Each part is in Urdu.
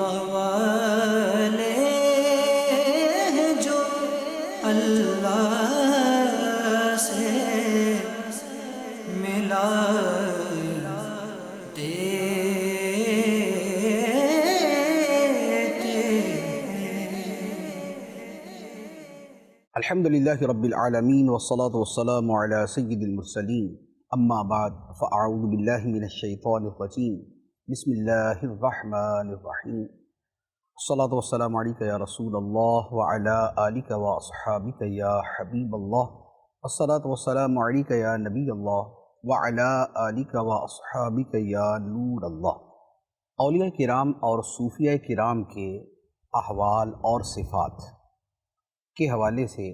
حوالے ہیں جو اللہ سے ملاتے تھے۔ الحمدللہ رب العالمین والصلاة والسلام علی سید المرسلین، اما بعد فاعوذ باللہ من الشیطان الرجیم، بسم اللہ الرحمن الرحیم۔ الصلاة والسلام علیکہ یا رسول اللہ وعلی آلکہ واصحابکہ یا حبیب اللہ، الصلاة والسلام علیکہ یا نبی اللہ وعلی آلکہ واصحابکہ یا نور اللہ۔ اولیاء کرام اور صوفیاء کرام کے احوال اور صفات کے حوالے سے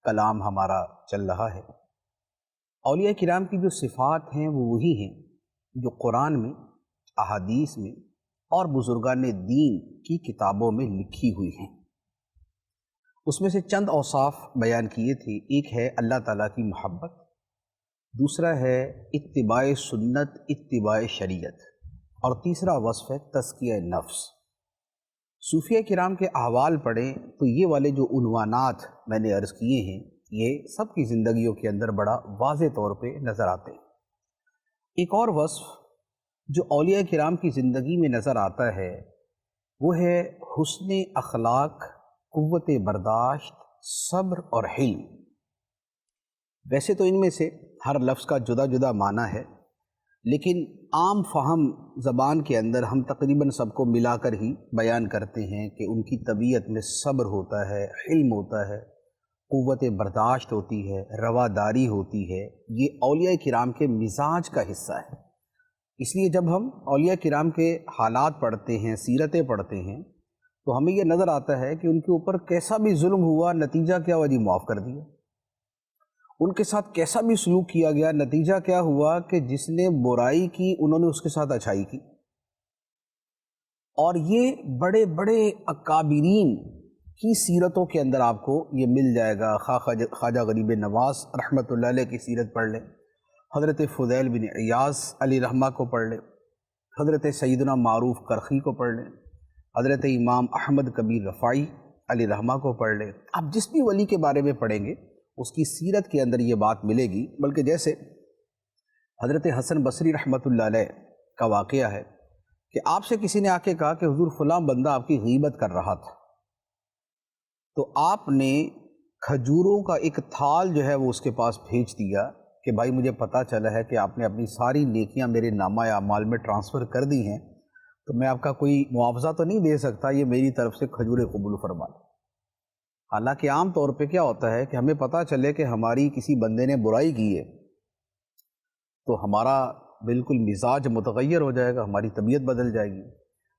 کلام ہمارا چل رہا ہے۔ اولیاء کرام کی جو صفات ہیں وہ وہی ہیں جو قرآن میں، احادیث میں اور بزرگان دین کی کتابوں میں لکھی ہوئی ہیں۔ اس میں سے چند اوصاف بیان کیے تھے۔ ایک ہے اللہ تعالیٰ کی محبت، دوسرا ہے اتباع سنت، اتباع شریعت، اور تیسرا وصف ہے تزکیہ نفس۔ صوفیہ کرام کے احوال پڑھیں تو یہ والے جو عنوانات میں نے عرض کیے ہیں یہ سب کی زندگیوں کے اندر بڑا واضح طور پہ نظر آتے ہیں۔ ایک اور وصف جو اولیاء کرام کی زندگی میں نظر آتا ہے وہ ہے حسن اخلاق، قوت برداشت، صبر اور حلم۔ ویسے تو ان میں سے ہر لفظ کا جدا جدا معنی ہے، لیکن عام فہم زبان کے اندر ہم تقریباً سب کو ملا کر ہی بیان کرتے ہیں کہ ان کی طبیعت میں صبر ہوتا ہے، حلم ہوتا ہے، قوت برداشت ہوتی ہے، رواداری ہوتی ہے۔ یہ اولیاء کرام کے مزاج کا حصہ ہے۔ اس لیے جب ہم اولیاء کرام کے حالات پڑھتے ہیں، سیرتیں پڑھتے ہیں، تو ہمیں یہ نظر آتا ہے کہ ان کے اوپر کیسا بھی ظلم ہوا، نتیجہ کیا ہوا جی؟ معاف کر دیا۔ ان کے ساتھ کیسا بھی سلوک کیا گیا، نتیجہ کیا ہوا کہ جس نے برائی کی انہوں نے اس کے ساتھ اچھائی کی۔ اور یہ بڑے بڑے اکابرین کی سیرتوں کے اندر آپ کو یہ مل جائے گا۔ خواجہ غریب نواز رحمۃ اللہ علیہ کی سیرت پڑھ لیں، حضرت فضیل بن عیاض علی رحمہ کو پڑھ لیں، حضرت سیدنا معروف کرخی کو پڑھ لیں، حضرت امام احمد کبیر رفاعی علی رحمہ کو پڑھ لیں۔ آپ جس بھی ولی کے بارے میں پڑھیں گے اس کی سیرت کے اندر یہ بات ملے گی۔ بلکہ جیسے حضرت حسن بصری رحمۃ اللہ علیہ کا واقعہ ہے کہ آپ سے کسی نے آ کے کہا کہ حضور فلاں بندہ آپ کی غیبت کر رہا تھا، تو آپ نے کھجوروں کا ایک تھال جو ہے وہ اس کے پاس بھیج دیا کہ بھائی مجھے پتہ چلا ہے کہ آپ نے اپنی ساری نیکیاں میرے نامہ اعمال میں ٹرانسفر کر دی ہیں، تو میں آپ کا کوئی معاوضہ تو نہیں دے سکتا، یہ میری طرف سے کھجوریں قبول فرما لیں۔ حالانکہ عام طور پہ کیا ہوتا ہے کہ ہمیں پتہ چلے کہ ہماری کسی بندے نے برائی کی ہے تو ہمارا بالکل مزاج متغیر ہو جائے گا، ہماری طبیعت بدل جائے گی۔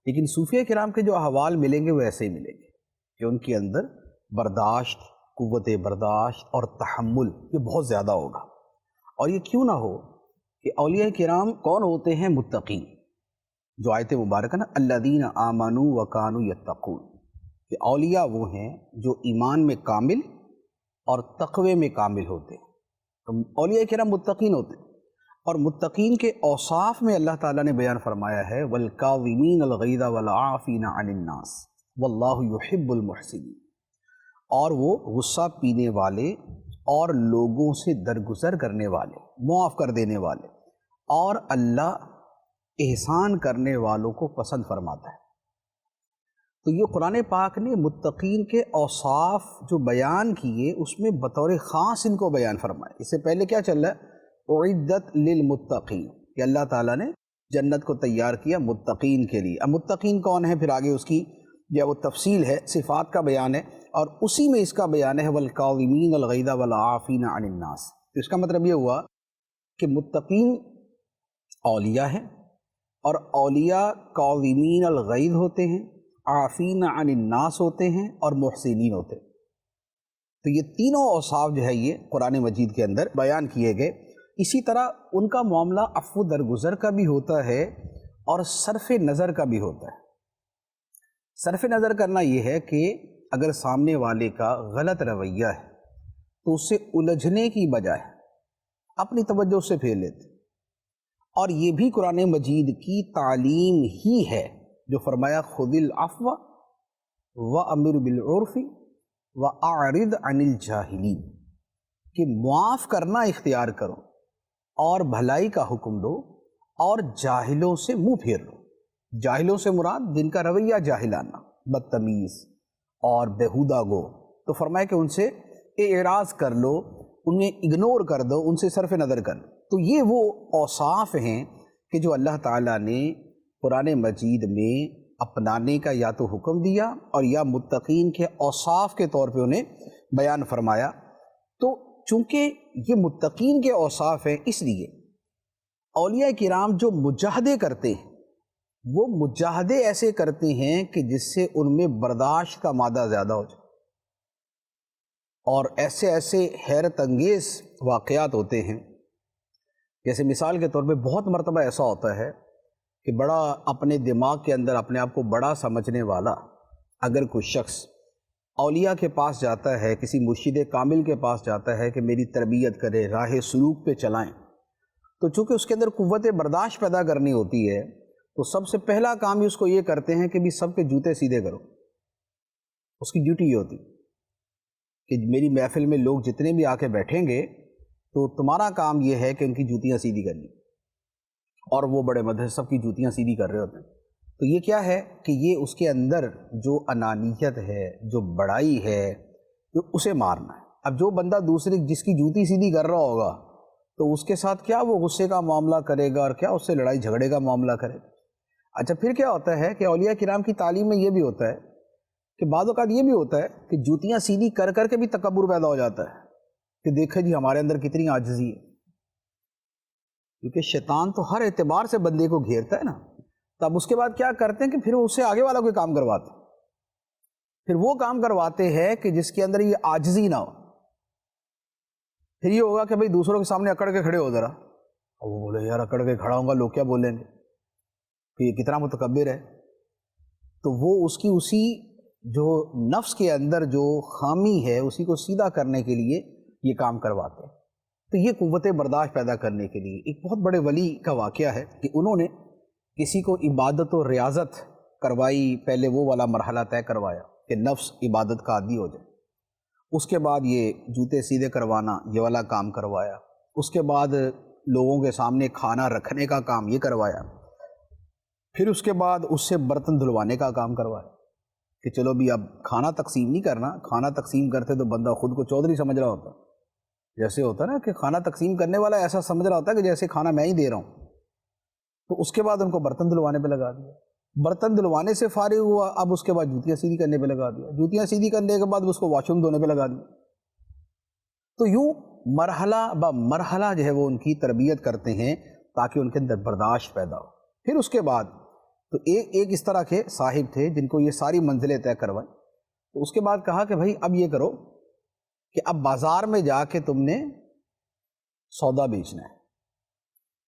لیکن صوفیہ کرام کے جو احوال ملیں گے وہ ایسے ہی ملیں گے کہ ان کے اندر برداشت، قوت برداشت اور تحمل یہ بہت زیادہ ہوگا۔ اور یہ کیوں نہ ہو کہ اولیاء کرام کون ہوتے ہیں؟ متقین۔ جو آیت مبارکہ نا الذین آمنوا وکانوا یتقون، کہ اولیاء وہ ہیں جو ایمان میں کامل اور تقوی میں کامل ہوتے ہیں۔ تو اولیاء کرام متقین ہوتے ہیں، اور متقین کے اوصاف میں اللہ تعالیٰ نے بیان فرمایا ہے والکاظمین الغیظ والعافین عن الناس واللہ یحب المحسنین، اور وہ غصہ پینے والے اور لوگوں سے درگزر کرنے والے، معاف کر دینے والے، اور اللہ احسان کرنے والوں کو پسند فرماتا ہے۔ تو یہ قرآن پاک نے متقین کے اوصاف جو بیان کیے اس میں بطور خاص ان کو بیان فرمایا۔ اس سے پہلے کیا چل رہا ہے؟ اعدت للمتقین، کہ اللہ تعالیٰ نے جنت کو تیار کیا متقین کے لیے۔ اب متقین کون ہے؟ پھر آگے اس کی جو وہ تفصیل ہے، صفات کا بیان ہے، اور اسی میں اس کا بیان ہے والکاظمین الغیظ والعافین عن الناس۔ تو اس کا مطلب یہ ہوا کہ متقین اولیاء ہیں، اور اولیاء کاظمین الغیظ ہوتے ہیں، عافین عن الناس ہوتے ہیں، اور محسنین ہوتے ہیں۔ تو یہ تینوں اوصاف جو ہے یہ قرآن مجید کے اندر بیان کیے گئے۔ اسی طرح ان کا معاملہ عفو درگزر کا بھی ہوتا ہے اور صرف نظر کا بھی ہوتا ہے۔ صرف نظر کرنا یہ ہے کہ اگر سامنے والے کا غلط رویہ ہے تو اس سے الجھنے کی بجائے اپنی توجہ سے پھیر لیتے، اور یہ بھی قرآن مجید کی تعلیم ہی ہے جو فرمایا خذ العفو وامر بالعرف واعرض عن الجاہلین، کہ معاف کرنا اختیار کرو اور بھلائی کا حکم دو اور جاہلوں سے منہ پھیر لو۔ جاہلوں سے مراد جن کا رویہ جاہلانہ، بدتمیز اور بیہودہ گو، تو فرمایا کہ ان سے اعراض کر لو، انہیں اگنور کر دو، ان سے صرف نظر کر لو۔ تو یہ وہ اوصاف ہیں کہ جو اللہ تعالیٰ نے قرآن مجید میں اپنانے کا یا تو حکم دیا اور یا متقین کے اوصاف کے طور پہ انہیں بیان فرمایا۔ تو چونکہ یہ متقین کے اوصاف ہیں، اس لیے اولیاء کرام جو مجاہدے کرتے ہیں وہ مجاہدے ایسے کرتے ہیں کہ جس سے ان میں برداشت کا مادہ زیادہ ہو جائے، اور ایسے ایسے حیرت انگیز واقعات ہوتے ہیں، جیسے مثال کے طور پہ بہت مرتبہ ایسا ہوتا ہے کہ بڑا اپنے دماغ کے اندر اپنے آپ کو بڑا سمجھنے والا اگر کوئی شخص اولیاء کے پاس جاتا ہے، کسی مرشد کامل کے پاس جاتا ہے کہ میری تربیت کرے، راہ سلوک پہ چلائیں، تو چونکہ اس کے اندر قوت برداشت پیدا کرنی ہوتی ہے، تو سب سے پہلا کام ہی اس کو یہ کرتے ہیں کہ بھی سب کے جوتے سیدھے کرو۔ اس کی ڈیوٹی یہ ہوتی کہ میری محفل میں لوگ جتنے بھی آ کے بیٹھیں گے تو تمہارا کام یہ ہے کہ ان کی جوتیاں سیدھی کرنی، اور وہ بڑے مدرسے سب کی جوتیاں سیدھی کر رہے ہوتے ہیں۔ تو یہ کیا ہے کہ یہ اس کے اندر جو انانیت ہے، جو بڑائی ہے، تو اسے مارنا ہے۔ اب جو بندہ دوسرے جس کی جوتی سیدھی کر رہا ہوگا تو اس کے ساتھ کیا وہ غصے کا معاملہ کرے گا اور کیا اس سے لڑائی جھگڑے کا معاملہ کرے گا۔ اچھا پھر کیا ہوتا ہے کہ اولیاء کرام کی تعلیم میں یہ بھی ہوتا ہے کہ بعض اوقات یہ بھی ہوتا ہے کہ جوتیاں سیدھی کر کر کے بھی تکبر پیدا ہو جاتا ہے کہ دیکھیں جی ہمارے اندر کتنی عاجزی ہے، کیونکہ شیطان تو ہر اعتبار سے بندے کو گھیرتا ہے نا۔ تب اس کے بعد کیا کرتے ہیں کہ پھر اس سے آگے والا کوئی کام کرواتے ہیں، پھر وہ کام کرواتے ہیں کہ جس کے اندر یہ عاجزی نہ ہو۔ پھر یہ ہوگا کہ بھئی دوسروں کے سامنے اکڑ کے کھڑے ہو ذرا، اور وہ بولے یار اکڑ کے کھڑا ہوں گا لوگ کیا بولیں گے کہ یہ کتنا متکبر ہے۔ تو وہ اس کی اسی جو نفس کے اندر جو خامی ہے اسی کو سیدھا کرنے کے لیے یہ کام کرواتے ہیں۔ تو یہ قوت برداشت پیدا کرنے کے لیے ایک بہت بڑے ولی کا واقعہ ہے کہ انہوں نے کسی کو عبادت و ریاضت کروائی، پہلے وہ والا مرحلہ طے کروایا کہ نفس عبادت کا عادی ہو جائے، اس کے بعد یہ جوتے سیدھے کروانا یہ والا کام کروایا، اس کے بعد لوگوں کے سامنے کھانا رکھنے کا کام یہ کروایا، پھر اس کے بعد اس سے برتن دھلوانے کا کام کروایا کہ چلو بھی اب کھانا تقسیم نہیں کرنا، کھانا تقسیم کرتے تو بندہ خود کو چودھری سمجھ رہا ہوتا، جیسے ہوتا ہے نا کہ کھانا تقسیم کرنے والا ایسا سمجھ رہا ہوتا ہے کہ جیسے کھانا میں ہی دے رہا ہوں۔ تو اس کے بعد ان کو برتن دھلوانے پہ لگا دیا، برتن دھلوانے سے فارغ ہوا، اب اس کے بعد جوتیاں سیدھی کرنے پہ لگا دیا، جوتیاں سیدھی کرنے کے بعد اس کو واش روم دھونے پہ لگا دیا۔ تو یوں مرحلہ با مرحلہ جو ہے وہ ان کی تربیت کرتے ہیں تاکہ ان کے اندر برداشت پیدا ہو۔ پھر اس کے بعد تو ایک اس طرح کے صاحب تھے جن کو یہ ساری منزلیں طے کروائیں، تو اس کے بعد کہا کہ بھائی اب یہ کرو کہ اب بازار میں جا کے تم نے سودا بیچنا ہے،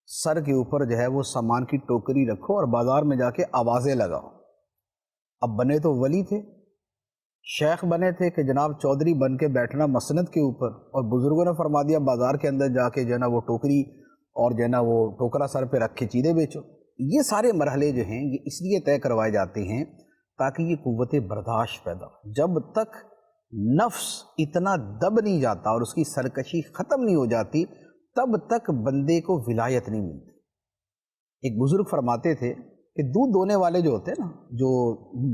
سر کے اوپر جو ہے وہ سامان کی ٹوکری رکھو اور بازار میں جا کے آوازیں لگاؤ۔ اب بنے تو ولی تھے، شیخ بنے تھے کہ جناب چودھری بن کے بیٹھنا مسند کے اوپر، اور بزرگوں نے فرما دیا بازار کے اندر جا کے جو ہے نا وہ ٹوکری اور جو ہے نا وہ ٹوکرا سر پہ رکھ کے چیزیں بیچو۔ یہ سارے مرحلے جو ہیں یہ اس لیے طے کروائے جاتے ہیں تاکہ یہ قوت برداشت پیدا ہو۔ جب تک نفس اتنا دب نہیں جاتا اور اس کی سرکشی ختم نہیں ہو جاتی تب تک بندے کو ولایت نہیں ملتی۔ ایک بزرگ فرماتے تھے کہ دودھ دونے والے جو ہوتے ہیں نا، جو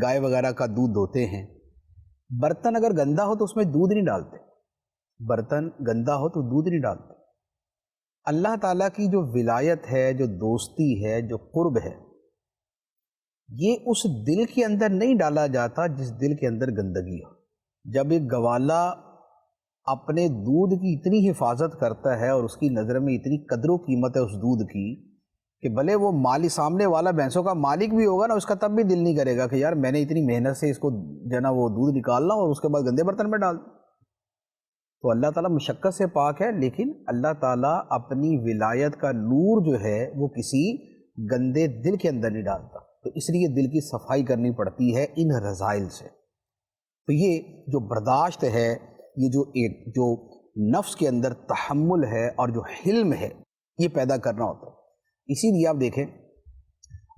گائے وغیرہ کا دودھ دوتے ہیں، برتن اگر گندا ہو تو اس میں دودھ نہیں ڈالتے، برتن گندا ہو تو دودھ نہیں ڈالتے۔ اللہ تعالیٰ کی جو ولایت ہے، جو دوستی ہے، جو قرب ہے، یہ اس دل کے اندر نہیں ڈالا جاتا جس دل کے اندر گندگی ہو۔ جب ایک گوالا اپنے دودھ کی اتنی حفاظت کرتا ہے اور اس کی نظر میں اتنی قدر و قیمت ہے اس دودھ کی کہ بھلے وہ مالی سامنے والا بھینسوں کا مالک بھی ہوگا نا، اس کا تب بھی دل نہیں کرے گا کہ یار میں نے اتنی محنت سے اس کو جو ہے نا وہ دودھ نکالنا اور اس کے بعد گندے برتن میں ڈال دوں۔ تو اللہ تعالیٰ مشقت سے پاک ہے، لیکن اللہ تعالیٰ اپنی ولایت کا نور جو ہے وہ کسی گندے دل کے اندر نہیں ڈالتا، تو اس لیے دل کی صفائی کرنی پڑتی ہے ان رذائل سے۔ تو یہ جو برداشت ہے، یہ جو نفس کے اندر تحمل ہے اور جو حلم ہے، یہ پیدا کرنا ہوتا ہے۔ اسی لیے آپ دیکھیں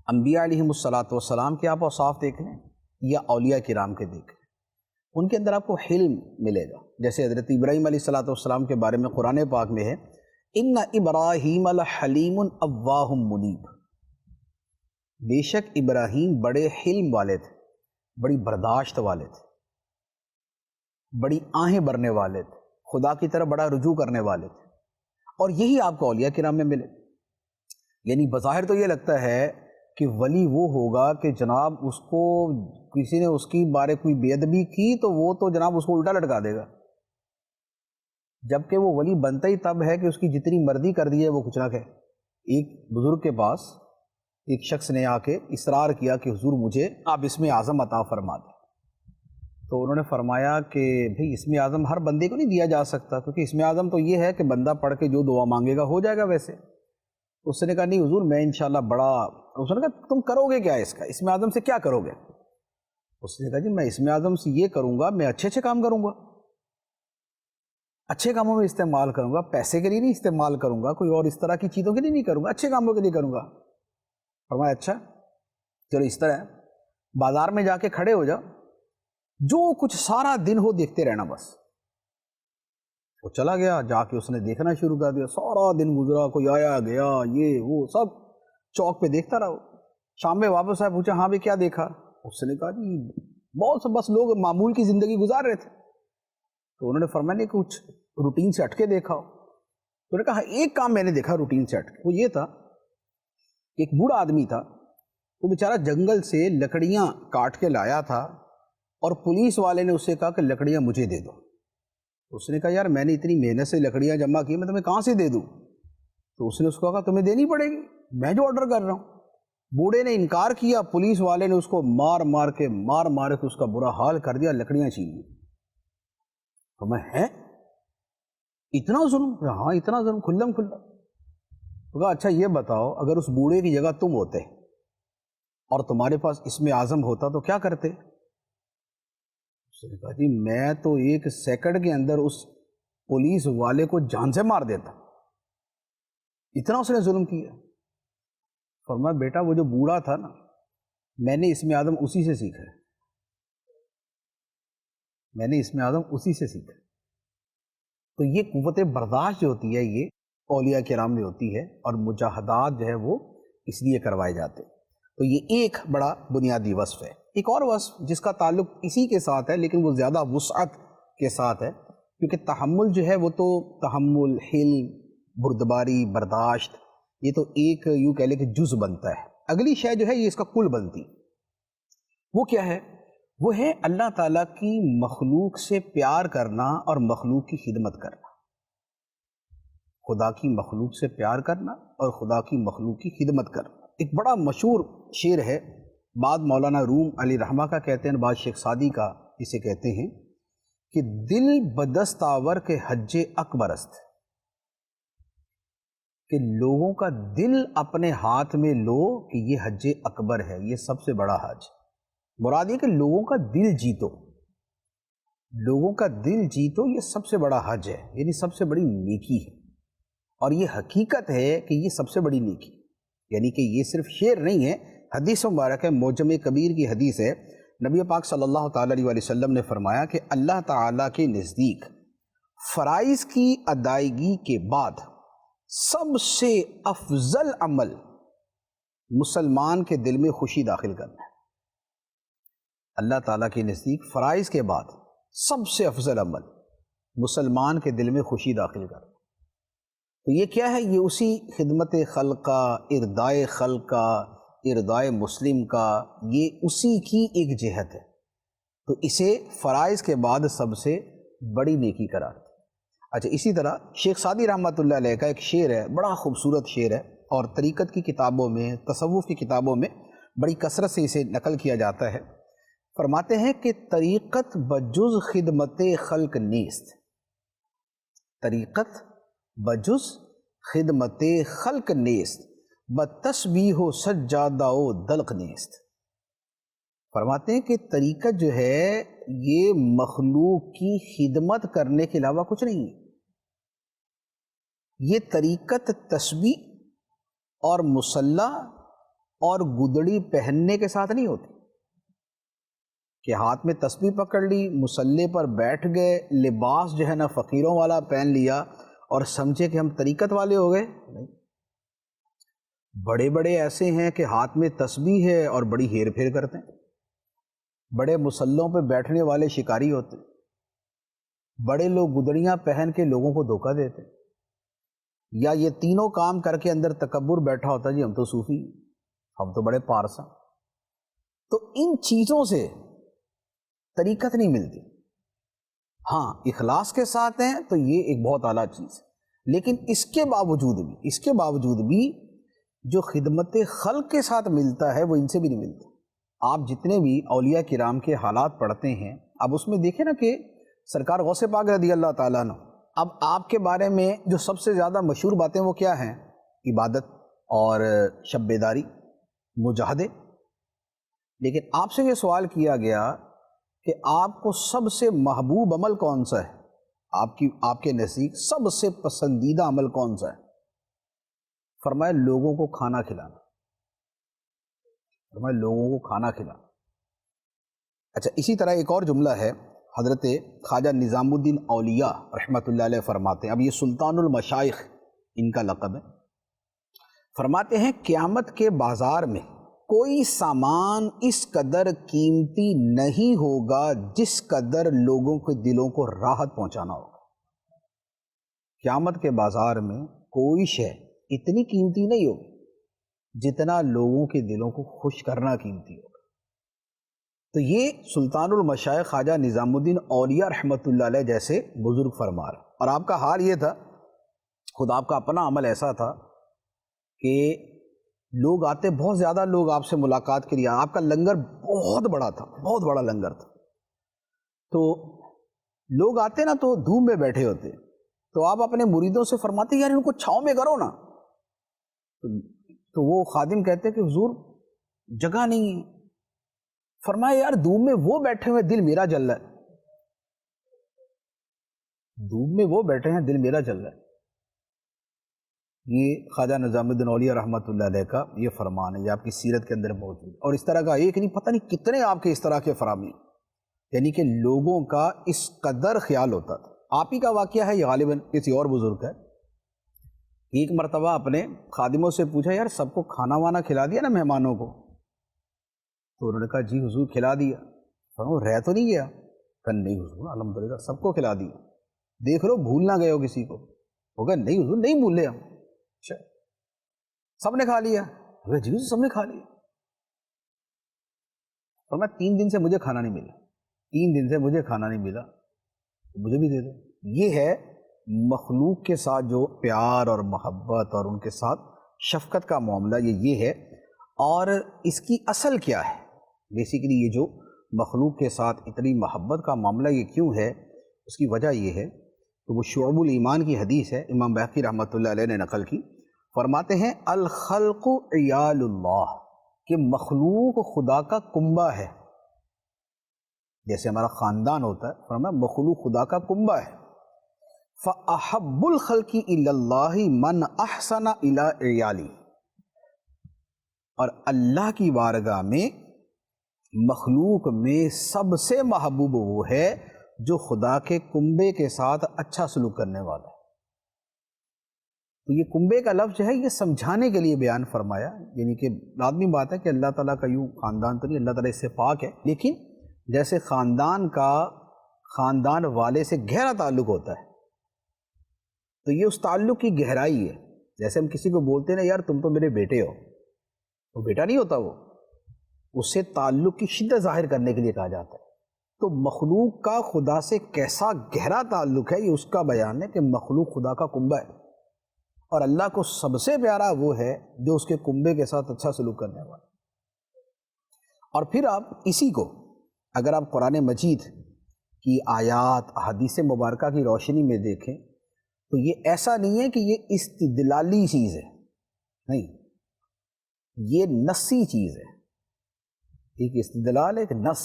انبیاء علیہم الصلاۃ والسلام کے آپ اوصاف دیکھ لیں یا اولیاء کرام کے دیکھ لیں، ان کے اندر آپ کو حلم ملے گا. جیسے حضرت ابراہیم علیہ الصلاۃ والسلام کے بارے میں قرآن پاک میں ہے ان ابراہیم لحلیم اواہ منیب، بے شک ابراہیم بڑے حلم والے تھے، بڑی برداشت والے تھے، بڑی آہیں بھرنے والے تھے، خدا کی طرف بڑا رجوع کرنے والے تھے. اور یہی آپ کو اولیاء کرام میں ملے. یعنی بظاہر تو یہ لگتا ہے کہ ولی وہ ہوگا کہ جناب اس کو کسی نے اس کی بارے کوئی بے ادبی کی تو وہ تو جناب اس کو الٹا لٹکا دے گا، جبکہ وہ ولی بنتا ہی تب ہے کہ اس کی جتنی مرضی کر دی ہے وہ کچھ نہ کہے. ایک بزرگ کے پاس ایک شخص نے آ کے اصرار کیا کہ حضور مجھے آپ اسم اعظم عطا فرما دیں. تو انہوں نے فرمایا کہ بھئی اسم اعظم ہر بندے کو نہیں دیا جا سکتا، کیونکہ اسم اعظم تو یہ ہے کہ بندہ پڑھ کے جو دعا مانگے گا ہو جائے گا. ویسے اس نے کہا نہیں حضور میں انشاءاللہ بڑا. اس نے کہا تم کرو گے کیا اس کا، اسم اعظم سے کیا کرو گے؟ اس نے کہا جی میں اسم اعظم سے یہ کروں گا، میں اچھے کام کروں گا، اچھے کاموں میں استعمال کروں گا، پیسے کے لیے نہیں استعمال کروں گا، کوئی اور اس طرح کی چیزوں کے لیے نہیں کروں گا، اچھے کاموں کے لیے کروں گا. فرمایا اچھا چلو اس طرح بازار میں جا کے کھڑے ہو جاؤ، جو کچھ سارا دن ہو دیکھتے رہنا بس. وہ چلا گیا، جا کے اس نے دیکھنا شروع کر دیا. سارا دن گزرا، کوئی آیا گیا، یہ وہ سب چوک پہ دیکھتا رہا. شام میں واپس آیا، پوچھا ہاں بھی کیا دیکھا؟ اس نے کہا جی بہت سے بس لوگ معمول کی زندگی گزار رہے تھے. تو انہوں نے فرمایا نہیں کچھ روٹین سے ہٹ کے دیکھا ہو. تو انہوں نے کہا ایک کام میں نے دیکھا روٹین سے ہٹ کے، وہ یہ تھا ایک بوڑھا آدمی تھا، وہ بیچارہ جنگل سے لکڑیاں کاٹ کے لایا تھا اور پولیس والے نے اسے کہا کہ لکڑیاں مجھے دے دو. اس نے کہا یار میں نے اتنی محنت سے لکڑیاں جمع کی میں تمہیں کہاں سے دے دوں؟ تو اس نے اس کو کہا تمہیں دینی پڑے گی، میں جو آرڈر کر رہا ہوں. بوڑھے نے انکار کیا، پولیس والے نے اس کو مار مار کے اس کا برا حال کر دیا، لکڑیاں چھین لی. تو میں ہے اتنا ظلم؟ ہاں اتنا ظلم، کھلم کھلا. تو کہا اچھا یہ بتاؤ اگر اس بوڑھے کی جگہ تم ہوتے اور تمہارے پاس اسم اعظم ہوتا تو کیا کرتے؟ اس نے کہا جی میں تو ایک سیکنڈ کے اندر اس پولیس والے کو جان سے مار دیتا، اتنا اس نے ظلم کیا. فرمایا بیٹا وہ جو بوڑھا تھا نا، میں نے اسم اعظم اسی سے سیکھا ہے، میں نے اسم اعظم اسی سے سیکھا. تو یہ قوت برداشت جو ہوتی ہے یہ اولیاء کرام میں ہوتی ہے، اور مجاہدات جو ہے وہ اس لیے کروائے جاتے. تو یہ ایک بڑا بنیادی وصف ہے. ایک اور وصف جس کا تعلق اسی کے ساتھ ہے لیکن وہ زیادہ وسعت کے ساتھ ہے، کیونکہ تحمل جو ہے وہ تو تحمل، حلم، بردباری، برداشت، یہ تو ایک یوں کہہ لے کہ جز بنتا ہے. اگلی شے جو ہے یہ اس کا کل بنتی. وہ کیا ہے؟ وہ ہے اللہ تعالیٰ کی مخلوق سے پیار کرنا اور مخلوق کی خدمت کرنا. خدا کی مخلوق سے پیار کرنا اور خدا کی مخلوق کی خدمت کرنا. ایک بڑا مشہور شعر ہے، بعد مولانا روم علی رحمہ کا کہتے ہیں، بعد شیخ سعدی کا اسے کہتے ہیں کہ دل بدست آور کے حج اکبر است، کہ لوگوں کا دل اپنے ہاتھ میں لو کہ یہ حج اکبر ہے، یہ سب سے بڑا حج. مراد یہ کہ لوگوں کا دل جیتو، لوگوں کا دل جیتو، یہ سب سے بڑا حج ہے، یعنی سب سے بڑی نیکی ہے. اور یہ حقیقت ہے کہ یہ سب سے بڑی نیکی، یعنی کہ یہ صرف شعر نہیں ہے، حدیث مبارک ہے، معجم کبیر کی حدیث ہے. نبی پاک صلی اللہ تعالیٰ علیہ وسلم نے فرمایا کہ اللہ تعالیٰ کے نزدیک فرائض کی ادائیگی کے بعد سب سے افضل عمل مسلمان کے دل میں خوشی داخل کرنا ہے. اللہ تعالیٰ کے نزدیک فرائض کے بعد سب سے افضل عمل مسلمان کے دل میں خوشی داخل کرنا. تو یہ کیا ہے؟ یہ اسی خدمت خلقہ، ارضائے خلقہ، ارضائے مسلم کا، یہ اسی کی ایک جہت ہے. تو اسے فرائض کے بعد سب سے بڑی نیکی قرار دیا. اچھا اسی طرح شیخ سعدی رحمۃ اللہ علیہ کا ایک شعر ہے، بڑا خوبصورت شعر ہے، اور طریقت کی کتابوں میں، تصوف کی کتابوں میں بڑی کثرت سے اسے نقل کیا جاتا ہے. فرماتے ہیں کہ طریقت بجز خدمت خلق نیست، طریقت بجز خدمت خلق نیست، بتسبیح و سجادہ و دلق نیست. فرماتے ہیں کہ طریقت جو ہے یہ مخلوق کی خدمت کرنے کے علاوہ کچھ نہیں ہے. یہ طریقت تسبیح اور مصلی اور گدڑی پہننے کے ساتھ نہیں ہوتی کہ ہاتھ میں تسبیح پکڑ لی، مصلی پر بیٹھ گئے، لباس جو ہے نا فقیروں والا پہن لیا اور سمجھے کہ ہم طریقت والے ہو گئے. نہیں، بڑے بڑے ایسے ہیں کہ ہاتھ میں تسبیح ہے اور بڑی ہیر پھیر کرتے ہیں. بڑے مسلوں پہ بیٹھنے والے شکاری ہوتے ہیں. بڑے لوگ گدڑیاں پہن کے لوگوں کو دھوکہ دیتے ہیں. یا یہ تینوں کام کر کے اندر تکبر بیٹھا ہوتا ہے، جی ہم تو صوفی ہیں، ہم تو بڑے پارسا. تو ان چیزوں سے طریقت نہیں ملتی. ہاں اخلاص کے ساتھ ہیں تو یہ ایک بہت اعلیٰ چیز ہے، لیکن اس کے باوجود بھی جو خدمت خلق کے ساتھ ملتا ہے وہ ان سے بھی نہیں ملتا. آپ جتنے بھی اولیاء کرام کے حالات پڑھتے ہیں، اب اس میں دیکھیں نا کہ سرکار غوث پاک رضی اللہ تعالیٰ عنہ، اب آپ کے بارے میں جو سب سے زیادہ مشہور باتیں وہ کیا ہیں؟ عبادت اور شب بیداری، مجاہدے. لیکن آپ سے یہ سوال کیا گیا کہ آپ کو سب سے محبوب عمل کون سا ہے؟ آپ کے نزدیک سب سے پسندیدہ عمل کون سا ہے؟ فرمایا لوگوں کو کھانا کھلانا. فرمایا لوگوں کو کھانا کھلانا. اچھا، اسی طرح ایک اور جملہ ہے، حضرت خواجہ نظام الدین اولیاء رحمۃ اللہ علیہ فرماتے ہیں، اب یہ سلطان المشائخ ان کا لقب ہے، فرماتے ہیں قیامت کے بازار میں کوئی سامان اس قدر قیمتی نہیں ہوگا جس قدر لوگوں کے دلوں کو راحت پہنچانا ہوگا. قیامت کے بازار میں کوئی شے اتنی قیمتی نہیں ہوگی جتنا لوگوں کے دلوں کو خوش کرنا قیمتی ہوگا. تو یہ سلطان المشائخ خواجہ نظام الدین اولیاء رحمۃ اللہ علیہ جیسے بزرگ فرما رہے. اور آپ کا حال یہ تھا، خود آپ کا اپنا عمل ایسا تھا کہ لوگ آتے، بہت زیادہ لوگ آپ سے ملاقات کے لیے. آپ کا لنگر بہت بڑا تھا، بہت بڑا لنگر تھا. تو لوگ آتے نا تو دھوپ میں بیٹھے ہوتے، تو آپ اپنے مریدوں سے فرماتے یار ان کو چھاؤں میں کرو نا. تو وہ خادم کہتے کہ حضور جگہ نہیں ہے. فرمایا یار دھوپ میں وہ بیٹھے ہوئے دل میرا جل رہا ہے، دھوپ میں وہ بیٹھے ہیں دل میرا جل رہا ہے. یہ خواجہ نظام الدین اولیاء رحمۃ اللہ علیہ کا یہ فرمان ہے، یہ آپ کی سیرت کے اندر موجود ہے. اور اس طرح کا ایک نہیں، پتہ نہیں کتنے آپ کے اس طرح کے فرامی، یعنی کہ لوگوں کا اس قدر خیال ہوتا تھا. آپ ہی کا واقعہ ہے یہ، غالباً کسی اور بزرگ ہے. ایک مرتبہ اپنے خادموں سے پوچھا یار سب کو کھانا وانا کھلا دیا نا مہمانوں کو؟ تو انہوں نے کہا جی حضور کھلا دیا. رہ تو نہیں گیا؟ کہ نہیں حضور الحمدللہ سب کو کھلا دیا. دیکھ لو بھول نہ گئے ہو کسی کو؟ ہوگا نہیں حضور نہیں بھولے ہم. اچھا سب نے کھا لیا؟ جی حضور سب نے کھا لیا. اور میں 3 دن سے مجھے کھانا نہیں ملا، 3 دن سے مجھے کھانا نہیں ملا، مجھے بھی دے دو. یہ ہے مخلوق کے ساتھ جو پیار اور محبت اور ان کے ساتھ شفقت کا معاملہ، یہ ہے. اور اس کی اصل کیا ہے؟ بیسیکلی یہ جو مخلوق کے ساتھ اتنی محبت کا معاملہ یہ کیوں ہے؟ اس کی وجہ یہ ہے کہ وہ شعب الایمان کی حدیث ہے، امام بہقی رحمۃ اللہ علیہ نے نقل کی. فرماتے ہیں الخلق عیال اللہ، کہ مخلوق خدا کا کنبہ ہے. جیسے ہمارا خاندان ہوتا ہے، فرمایا مخلوق خدا کا کنبہ ہے. فَأَحَبُّ الْخَلْقِ إِلَى اللَّهِ مَنْ أَحْسَنَ إِلَىٰ عِيَالِهِ، اور اللہ کی بارگاہ میں مخلوق میں سب سے محبوب وہ ہے جو خدا کے کنبے کے ساتھ اچھا سلوک کرنے والا ہے. تو یہ کنبے کا لفظ ہے یہ سمجھانے کے لیے بیان فرمایا، یعنی کہ لازمی بات ہے کہ اللہ تعالیٰ کا یوں خاندان تو نہیں، اللہ تعالیٰ اس سے پاک ہے، لیکن جیسے خاندان کا خاندان والے سے گہرا تعلق ہوتا ہے، تو یہ اس تعلق کی گہرائی ہے. جیسے ہم کسی کو بولتے ہیں نا یار تم تو میرے بیٹے ہو، وہ بیٹا نہیں ہوتا، وہ اس سے تعلق کی شدت ظاہر کرنے کے لیے کہا جاتا ہے. تو مخلوق کا خدا سے کیسا گہرا تعلق ہے، یہ اس کا بیان ہے کہ مخلوق خدا کا کنبہ ہے، اور اللہ کو سب سے پیارا وہ ہے جو اس کے کنبے کے ساتھ اچھا سلوک کرنے والا. اور پھر آپ اسی کو اگر آپ قرآن مجید کی آیات احادیث مبارکہ کی روشنی میں دیکھیں تو یہ ایسا نہیں ہے کہ یہ استدلالی چیز ہے، نہیں، یہ نصی چیز ہے. ایک استدلال ہے، ایک نص،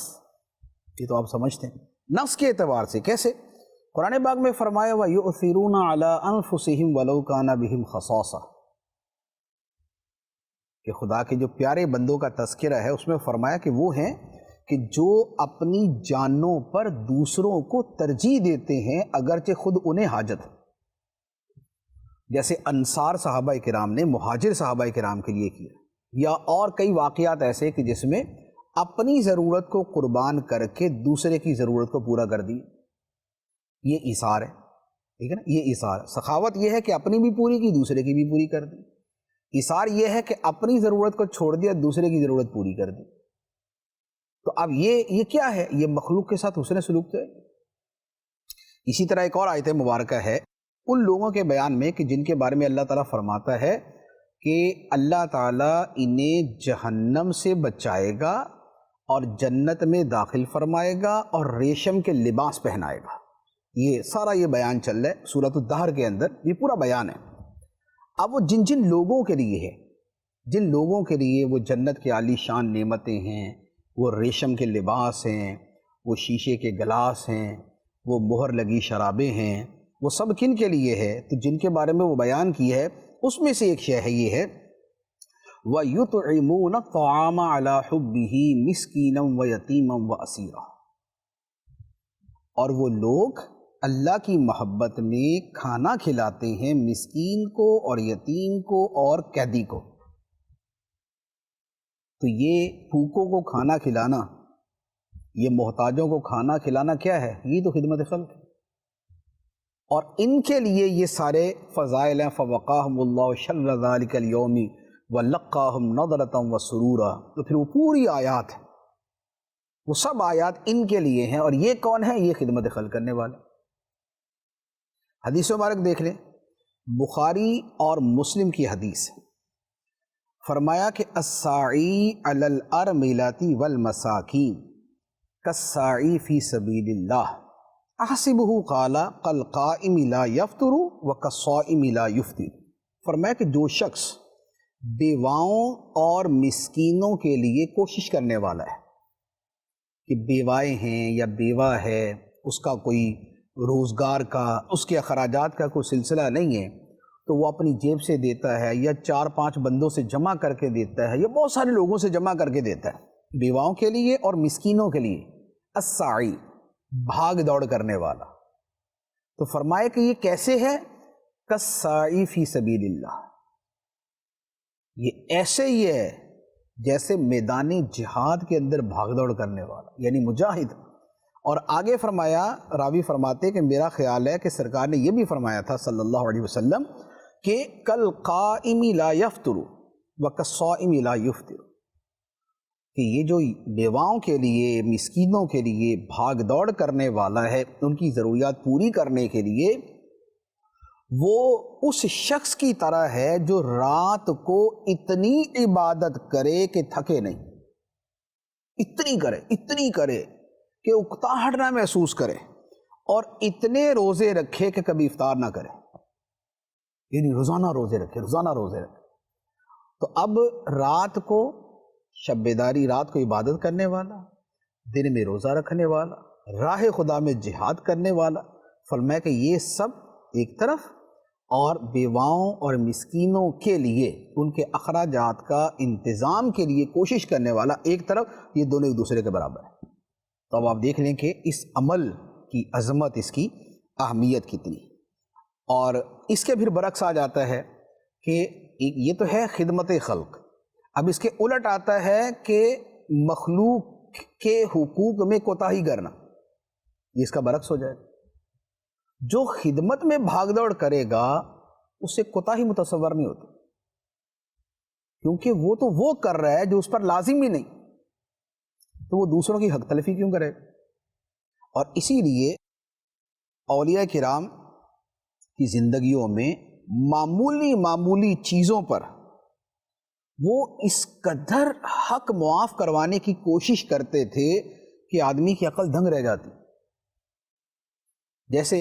یہ تو آپ سمجھتے ہیں. نص کے اعتبار سے کیسے؟ قرآن پاک میں فرمایا وَيُؤْثِرُونَ عَلَىٰ أَنفُسِهِمْ وَلَوْ كَانَ بِهِمْ خَصَاصَةٌ، کہ خدا کے جو پیارے بندوں کا تذکرہ ہے اس میں فرمایا کہ وہ ہیں کہ جو اپنی جانوں پر دوسروں کو ترجیح دیتے ہیں اگرچہ خود انہیں حاجت ہے، جیسے انصار صحابہ کرام نے مہاجر صحابہ کرام کے لیے کیا، یا اور کئی واقعات ایسے کہ جس میں اپنی ضرورت کو قربان کر کے دوسرے کی ضرورت کو پورا کر دی. یہ ایثار ہے، ٹھیک ہے نا، یہ ایثار ہے. سخاوت یہ ہے کہ اپنی بھی پوری کی، دوسرے کی بھی پوری کر دی. ایثار یہ ہے کہ اپنی ضرورت کو چھوڑ دیا، دوسرے کی ضرورت پوری کر دی. تو اب یہ کیا ہے؟ یہ مخلوق کے ساتھ حسن سلوک تو ہے. اسی طرح ایک اور آیت مبارکہ ہے ان لوگوں کے بیان میں کہ جن کے بارے میں اللہ تعالیٰ فرماتا ہے کہ اللہ تعالیٰ انہیں جہنم سے بچائے گا اور جنت میں داخل فرمائے گا اور ریشم کے لباس پہنائے گا. یہ سارا یہ بیان چل رہا ہے سورۃ الدہر کے اندر، یہ پورا بیان ہے. اب وہ جن لوگوں کے لیے ہے، جن لوگوں کے لیے وہ جنت کے عالی شان نعمتیں ہیں، وہ ریشم کے لباس ہیں، وہ شیشے کے گلاس ہیں، وہ مہر لگی شرابیں ہیں، وہ سب کن کے لیے ہے؟ تو جن کے بارے میں وہ بیان کی ہے اس میں سے ایک شے ہے یہ ہے وَيُطْعِمُونَ الطَّعَامَ عَلَى حُبِّهِ مِسْكِينًا وَيَتِيمًا وَأَسِيرًا، اور وہ لوگ اللہ کی محبت میں کھانا کھلاتے ہیں مسکین کو اور یتیم کو اور قیدی کو. تو یہ بھوکوں کو کھانا کھلانا، یہ محتاجوں کو کھانا کھلانا کیا ہے؟ یہ تو خدمت خلق ہے. اور ان کے لیے یہ سارے فضائل ہیں. فَوَقَاهُمُ اللَّهُ شَرَّ ذَلِكَ الْيَوْمِ وَلَقَّاهُمْ نَضْرَةً وَسُرُورًا. تو پھر وہ پوری آیات ہیں، وہ سب آیات ان کے لیے ہیں. اور یہ کون ہے؟ یہ خدمت خلق کرنے والے. حدیث مبارک دیکھ لیں، بخاری اور مسلم کی حدیث ہے. فرمایا کہ الساعی علی الارملۃ والمساکین کالساعی فی سبیل اللہ احسبہ قال کالقائم لا یفطر وکالصائم لا یفطر. فرمایا کہ جو شخص بیواؤں اور مسکینوں کے لیے کوشش کرنے والا ہے، کہ بیوائیں ہیں یا بیوہ ہے، اس کا کوئی روزگار کا، اس کے اخراجات کا کوئی سلسلہ نہیں ہے، تو وہ اپنی جیب سے دیتا ہے یا 4-5 بندوں سے جمع کر کے دیتا ہے یا بہت سارے لوگوں سے جمع کر کے دیتا ہے بیواؤں کے لیے اور مسکینوں کے لیے. الساعی، بھاگ دوڑ کرنے والا. تو فرمائے کہ یہ کیسے ہے؟ کالساعی فی سبیل اللہ، یہ ایسے ہی ہے جیسے میدان جہاد کے اندر بھاگ دوڑ کرنے والا، یعنی مجاہد. اور آگے فرمایا، راوی فرماتے کہ میرا خیال ہے کہ سرکار نے یہ بھی فرمایا تھا صلی اللہ علیہ وسلم کہ کالقائم لا یفطر وکالصائم لا یفطر، کہ یہ جو بیواؤں کے لیے، مسکینوں کے لیے بھاگ دوڑ کرنے والا ہے ان کی ضروریات پوری کرنے کے لیے، وہ اس شخص کی طرح ہے جو رات کو اتنی عبادت کرے کہ تھکے نہیں، اتنی کرے کہ اکتاہٹ نہ محسوس کرے، اور اتنے روزے رکھے کہ کبھی افطار نہ کرے، یعنی روزانہ روزے رکھے. تو اب رات کو شب بیداری، رات کو عبادت کرنے والا، دن میں روزہ رکھنے والا، راہ خدا میں جہاد کرنے والا. فرمایا کہ یہ سب ایک طرف، اور بیواؤں اور مسکینوں کے لیے ان کے اخراجات کا انتظام کے لیے کوشش کرنے والا ایک طرف، یہ دونوں ایک دوسرے کے برابر ہیں. تو اب آپ دیکھ لیں کہ اس عمل کی عظمت، اس کی اہمیت کتنی. اور اس کے پھر برعکس آ جاتا ہے کہ یہ تو ہے خدمت خلق، اب اس کے الٹ آتا ہے کہ مخلوق کے حقوق میں کوتاہی کرنا، یہ اس کا برعکس ہو جائے. جو خدمت میں بھاگ دوڑ کرے گا اس سے کوتاہی متصور نہیں ہوتی، کیونکہ وہ تو وہ کر رہا ہے جو اس پر لازم ہی نہیں، تو وہ دوسروں کی حق تلفی کیوں کرے؟ اور اسی لیے اولیاء کرام کی زندگیوں میں معمولی چیزوں پر وہ اس قدر حق معاف کروانے کی کوشش کرتے تھے کہ آدمی کی عقل دنگ رہ جاتی. جیسے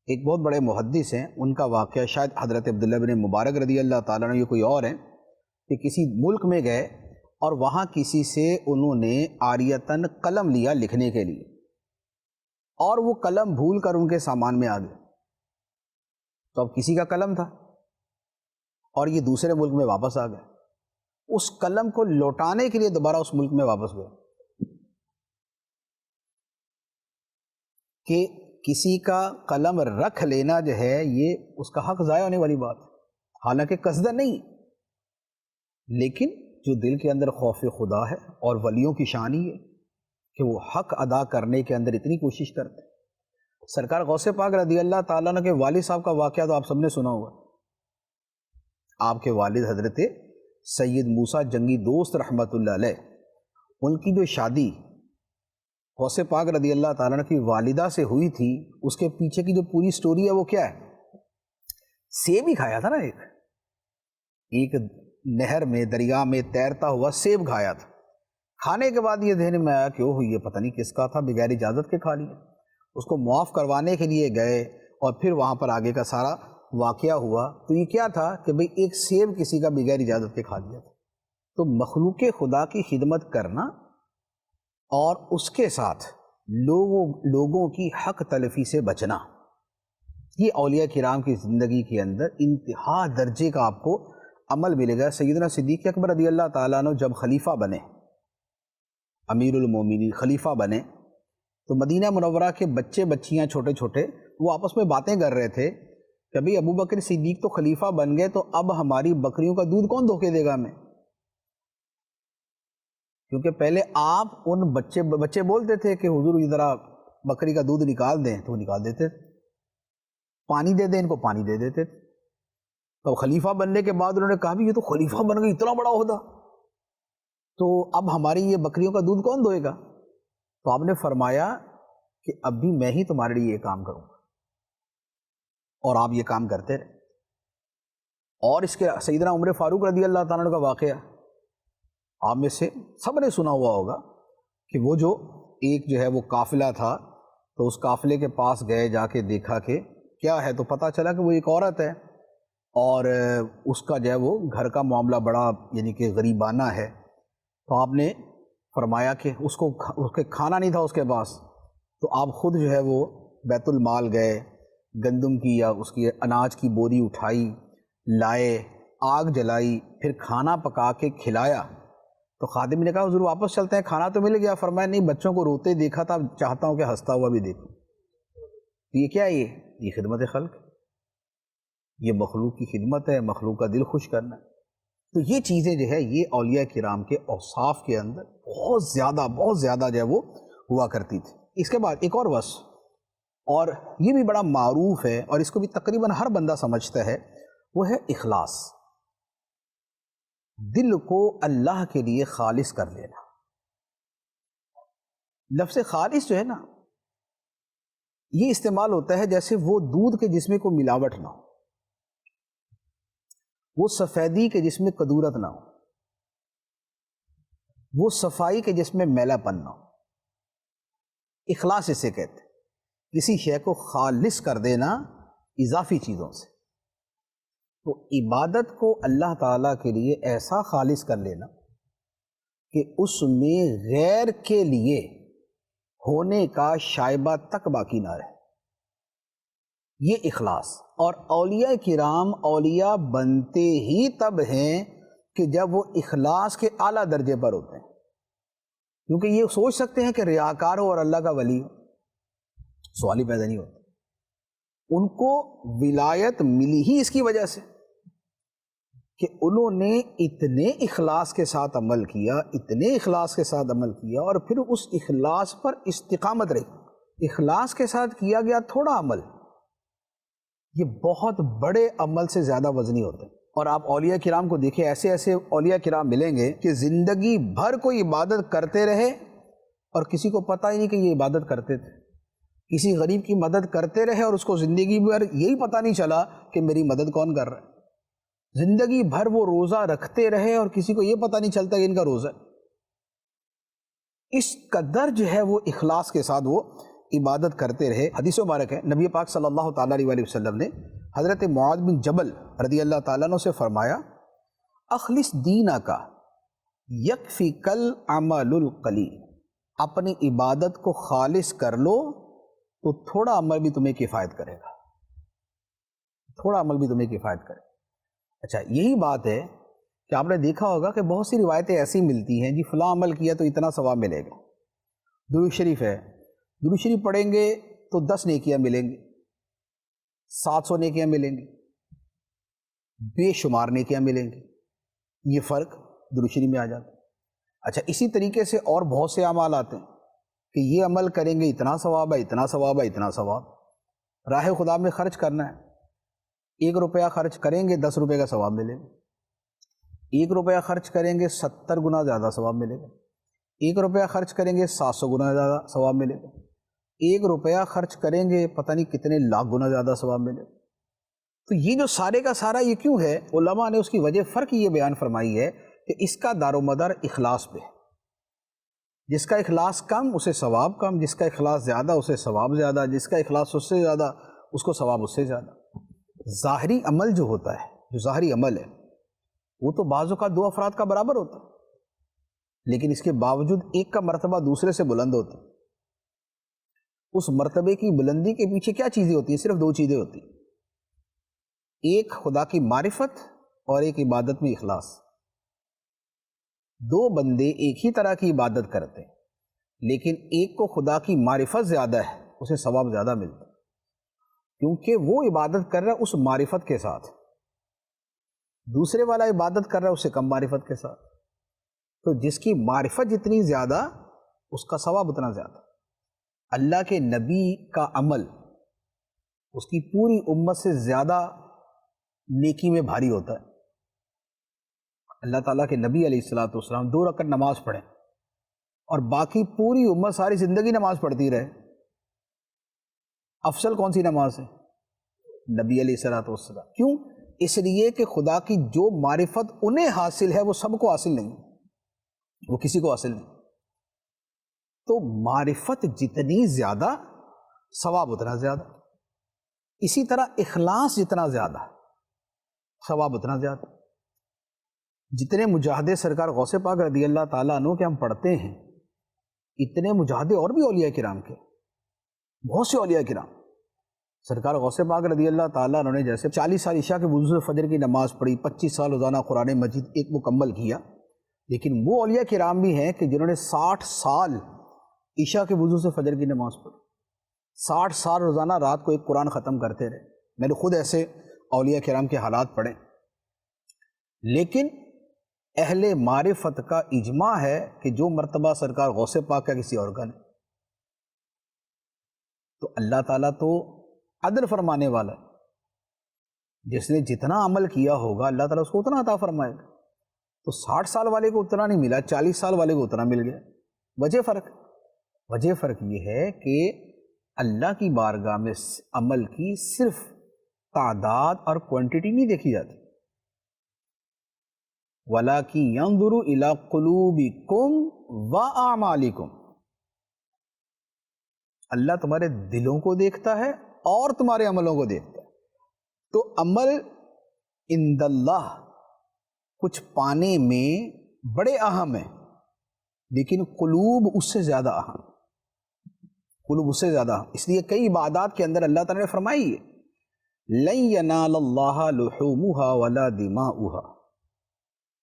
ایک بہت بڑے محدث ہیں، ان کا واقعہ شاید حضرت عبداللہ بن مبارک رضی اللہ تعالیٰ عنہ، یہ کوئی اور ہیں، کہ کسی ملک میں گئے اور وہاں کسی سے انہوں نے عاریتاً قلم لیا لکھنے کے لیے، اور وہ قلم بھول کر ان کے سامان میں آ گیا. تو اب کسی کا قلم تھا اور یہ دوسرے ملک میں واپس آ گئے. اس قلم کو لوٹانے کے لیے دوبارہ اس ملک میں واپس گئے کہ کسی کا قلم رکھ لینا جو ہے یہ اس کا حق ضائع ہونے والی بات ہے، حالانکہ قصدن نہیں، لیکن جو دل کے اندر خوف خدا ہے، اور ولیوں کی شان ہی ہے کہ وہ حق ادا کرنے کے اندر اتنی کوشش کرتے ہیں۔ سرکار غوث پاک رضی اللہ تعالیٰ عنہ کے والد صاحب کا واقعہ تو آپ سب نے سنا ہوگا۔ آپ کے والد حضرت سید موسیٰ جنگی دوست رحمۃ اللہ علیہ، ان کی جو شادی غوث پاک رضی اللہ تعالیٰ عنہ کی والدہ سے ہوئی تھی، اس کے پیچھے کی جو پوری سٹوری ہے وہ کیا ہے؟ سیب ہی کھایا تھا نا، ایک نہر میں، دریا میں تیرتا ہوا سیب کھایا تھا۔ کھانے کے بعد یہ ذہن میں آیا کہ اوہ یہ پتہ نہیں کس کا تھا، بغیر اجازت کے کھا لیا۔ اس کو معاف کروانے کے لیے گئے اور پھر وہاں پر آگے کا سارا واقعہ ہوا تو یہ کیا تھا کہ بھئی ایک سیب کسی کا بغیر اجازت کے کھا لیا تھا۔ تو مخلوق خدا کی خدمت کرنا اور اس کے ساتھ لوگوں کی حق تلفی سے بچنا، یہ اولیاء کرام کی زندگی کے اندر انتہا درجے کا آپ کو عمل ملے گا۔ سیدنا صدیق اکبر رضی اللہ تعالیٰ عنہ جب خلیفہ بنے، امیر المومنین خلیفہ بنے، تو مدینہ منورہ کے بچے بچیاں چھوٹے چھوٹے وہ آپس میں باتیں کر رہے تھے کہ بھئی ابو بکر صدیق تو خلیفہ بن گئے تو اب ہماری بکریوں کا دودھ کون دھوکے دے گا ہمیں؟ کیونکہ پہلے آپ ان بچے بولتے تھے کہ حضور ذرا بکری کا دودھ نکال دیں تو وہ نکال دیتے تھے، پانی دے دیں ان کو پانی دے دیتے تھے۔ تو خلیفہ بننے کے بعد انہوں نے کہا بھی یہ تو خلیفہ بن گئی، اتنا بڑا عہدہ، تو اب ہماری یہ بکریوں کا دودھ کون دھوئے گا؟ تو آپ نے فرمایا کہ اب بھی میں ہی تمہارے لیے یہ کام کروں گا، اور آپ یہ کام کرتے رہے۔ اور اس کے سیدنا عمر فاروق رضی اللہ تعالیٰ عنہ کا واقعہ آپ میں سے سب نے سنا ہوا ہوگا کہ وہ جو ایک جو ہے وہ قافلہ تھا، تو اس قافلے کے پاس گئے، جا کے دیکھا کہ کیا ہے، تو پتہ چلا کہ وہ ایک عورت ہے اور اس کا جو ہے وہ گھر کا معاملہ بڑا یعنی کہ غریبانہ ہے۔ تو آپ نے فرمایا کہ اس کے کھانا نہیں تھا اس کے پاس، تو آپ خود جو ہے وہ بیت المال گئے، گندم کی یا اس کی اناج کی بوری اٹھائی، لائے، آگ جلائی، پھر کھانا پکا کے کھلایا۔ تو خادم نے کہا حضور واپس چلتے ہیں، کھانا تو مل گیا۔ فرمایا نہیں، بچوں کو روتے دیکھا تھا، چاہتا ہوں کہ ہنستا ہوا بھی دیکھوں۔ یہ کیا ہے؟ یہ خدمت خلق، یہ مخلوق کی خدمت ہے، مخلوق کا دل خوش کرنا ہے۔ تو یہ چیزیں جو ہے یہ اولیاء کرام کے اوصاف کے اندر بہت زیادہ جو ہے وہ ہوا کرتی تھی۔ اس کے بعد ایک اور وصف، اور یہ بھی بڑا معروف ہے اور اس کو بھی تقریباً ہر بندہ سمجھتا ہے، وہ ہے اخلاص، دل کو اللہ کے لیے خالص کر لینا۔ لفظ خالص جو ہے نا، یہ استعمال ہوتا ہے جیسے وہ دودھ کے جس میں کوئی ملاوٹ نہ ہو، وہ سفیدی کے جس میں کدورت نہ ہو، وہ صفائی کے جس میں میلا پن نہ ہو۔ اخلاص اسے کہتے ہیں، کسی شے کو خالص کر دینا اضافی چیزوں سے۔ تو عبادت کو اللہ تعالیٰ کے لیے ایسا خالص کر لینا کہ اس میں غیر کے لیے ہونے کا شائبہ تک باقی نہ رہے، یہ اخلاص۔ اور اولیاء کرام اولیاء بنتے ہی تب ہیں کہ جب وہ اخلاص کے اعلیٰ درجے پر ہوتے ہیں، کیونکہ یہ سوچ سکتے ہیں کہ ریاکار ہو اور اللہ کا ولی ہو، سوال ہی پیدا نہیں ہوتا۔ ان کو ولایت ملی ہی اس کی وجہ سے کہ انہوں نے اتنے اخلاص کے ساتھ عمل کیا، اور پھر اس اخلاص پر استقامت رہی۔ اخلاص کے ساتھ کیا گیا تھوڑا عمل، یہ بہت بڑے عمل سے زیادہ وزنی ہوتے ہیں۔ اور آپ اولیاء کرام کو دیکھیں، ایسے اولیاء کرام ملیں گے کہ زندگی بھر کوئی عبادت کرتے رہے اور کسی کو پتہ ہی نہیں کہ یہ عبادت کرتے تھے، کسی غریب کی مدد کرتے رہے اور اس کو زندگی بھر یہی پتہ نہیں چلا کہ میری مدد کون کر رہا ہے، زندگی بھر وہ روزہ رکھتے رہے اور کسی کو یہ پتہ نہیں چلتا کہ ان کا روزہ ہے۔ اس قدر جو ہے وہ اخلاص کے ساتھ وہ عبادت کرتے رہے۔ حدیث مبارک ہے، نبی پاک صلی اللہ تعالیٰ علیہ وسلم نے حضرت معاذ بن جبل رضی اللہ تعالیٰ عنہ سے فرمایا، اخلص دینک یکفیک العمل القلیل، اپنی عبادت کو خالص کر لو تو تھوڑا عمل بھی تمہیں کفایت کرے گا، تھوڑا عمل بھی تمہیں کفایت کرے گا۔ اچھا، یہی بات ہے کہ آپ نے دیکھا ہوگا کہ بہت سی روایتیں ایسی ملتی ہیں جی فلاں عمل کیا تو اتنا ثواب ملے گا. درود شریف ہے، درود شریف پڑھیں گے تو 10 نیکیاں ملیں گی، 700 نیکیاں ملیں گی، بے شمار نیکیاں ملیں گی. یہ فرق درود شریف میں آ جاتا ہے. اچھا، اسی طریقے سے اور بہت سے اعمال آتے ہیں کہ یہ عمل کریں گے اتنا ثواب ہے، اتنا ثواب ہے، اتنا ثواب. راہ خدا میں خرچ کرنا ہے، 1 روپیہ خرچ کریں گے 10 روپے کا ثواب ملے گا. 1 روپیہ خرچ کریں گے 70 گنا زیادہ ثواب ملے گا. 1 روپیہ خرچ کریں گے 700 گنا زیادہ ثواب ملے گا. 1 روپیہ خرچ کریں گے پتہ نہیں کتنے لاکھ گنا زیادہ ثواب ملے گا. تو یہ جو سارے کا سارا یہ کیوں ہے؟ علماء نے اس کی وجہ فرق یہ بیان فرمائی ہے کہ اس کا دار و مدار اخلاص پہ ہے. جس کا اخلاص کم اسے ثواب کم، جس کا اخلاص زیادہ اسے ثواب زیادہ، جس کا اخلاص اس سے زیادہ اس کو ثواب اس سے زیادہ. ظاہری عمل جو ہوتا ہے، جو ظاہری عمل ہے، وہ تو بعض اوقات 2 افراد کا برابر ہوتا ہے، لیکن اس کے باوجود ایک کا مرتبہ دوسرے سے بلند ہوتا ہے. اس مرتبے کی بلندی کے پیچھے کیا چیزیں ہوتی ہیں؟ صرف 2 چیزیں ہوتی ہیں، ایک خدا کی معرفت اور ایک عبادت میں اخلاص. 2 بندے ایک ہی طرح کی عبادت کرتے ہیں، لیکن ایک کو خدا کی معرفت زیادہ ہے، اسے ثواب زیادہ ملتا ہے، کیونکہ وہ عبادت کر رہا ہے اس معرفت کے ساتھ. دوسرے والا عبادت کر رہا ہے اس سے کم معرفت کے ساتھ. تو جس کی معرفت جتنی زیادہ اس کا ثواب اتنا زیادہ. اللہ کے نبی کا عمل اس کی پوری امت سے زیادہ نیکی میں بھاری ہوتا ہے. اللہ تعالیٰ کے نبی علیہ الصلوۃ والسلام 2 رکعت نماز پڑھیں اور باقی پوری امت ساری زندگی نماز پڑھتی رہے، افضل کون سی نماز ہے؟ نبی علیہ الصلوۃ والسلام. کیوں؟ اس لیے کہ خدا کی جو معرفت انہیں حاصل ہے وہ سب کو حاصل نہیں، وہ کسی کو حاصل نہیں. تو معرفت جتنی زیادہ ثواب اتنا زیادہ. اسی طرح اخلاص جتنا زیادہ ثواب اتنا زیادہ. جتنے مجاہدے سرکار غوث پاک رضی اللہ تعالیٰ عنہ کے ہم پڑھتے ہیں، اتنے مجاہدے اور بھی اولیاء کرام کے، بہت سے اولیاء کرام. سرکار غوث پاک رضی اللہ تعالیٰ عنہ نے جیسے 40 سال عشاء کے وضو سے فجر کی نماز پڑھی، 25 سال روزانہ قرآن مجید ایک مکمل کیا. لیکن وہ اولیاء کرام بھی ہیں کہ جنہوں نے 60 سال عشاء کے وضو سے فجر کی نماز پڑھی، 60 سال روزانہ رات کو ایک قرآن ختم کرتے رہے. میں نے خود ایسے اولیاء کرام کے حالات پڑھے. لیکن اہل معرفت کا اجماع ہے کہ جو مرتبہ سرکار غوث پاک کا کسی اور کا نہیں. تو اللہ تعالیٰ تو عدل فرمانے والا ہے، جس نے جتنا عمل کیا ہوگا اللہ تعالیٰ اس کو اتنا عطا فرمائے گا. تو 60 سال والے کو اتنا نہیں ملا، 40 سال والے کو اتنا مل گیا. وجہ فرق یہ ہے کہ اللہ کی بارگاہ میں عمل کی صرف تعداد اور کوانٹٹی نہیں دیکھی جاتی. وَلَٰكِن يَنظُرُ إِلَىٰ قُلُوبِكُمْ وَأَعْمَالِكُمْ. اللہ تمہارے دلوں کو دیکھتا ہے اور تمہارے عملوں کو دیکھتا ہے. تو عمل عند اللہ کچھ پانے میں بڑے اہم ہیں، لیکن قلوب اس سے زیادہ اہم. قلوب اس سے زیادہ اہم. اس لیے کئی عبادات کے اندر اللہ تعالیٰ نے فرمائی ہے لَن يَنَالَ اللَّهَ لُحُومُهَا وَلَا دِمَاؤُهَا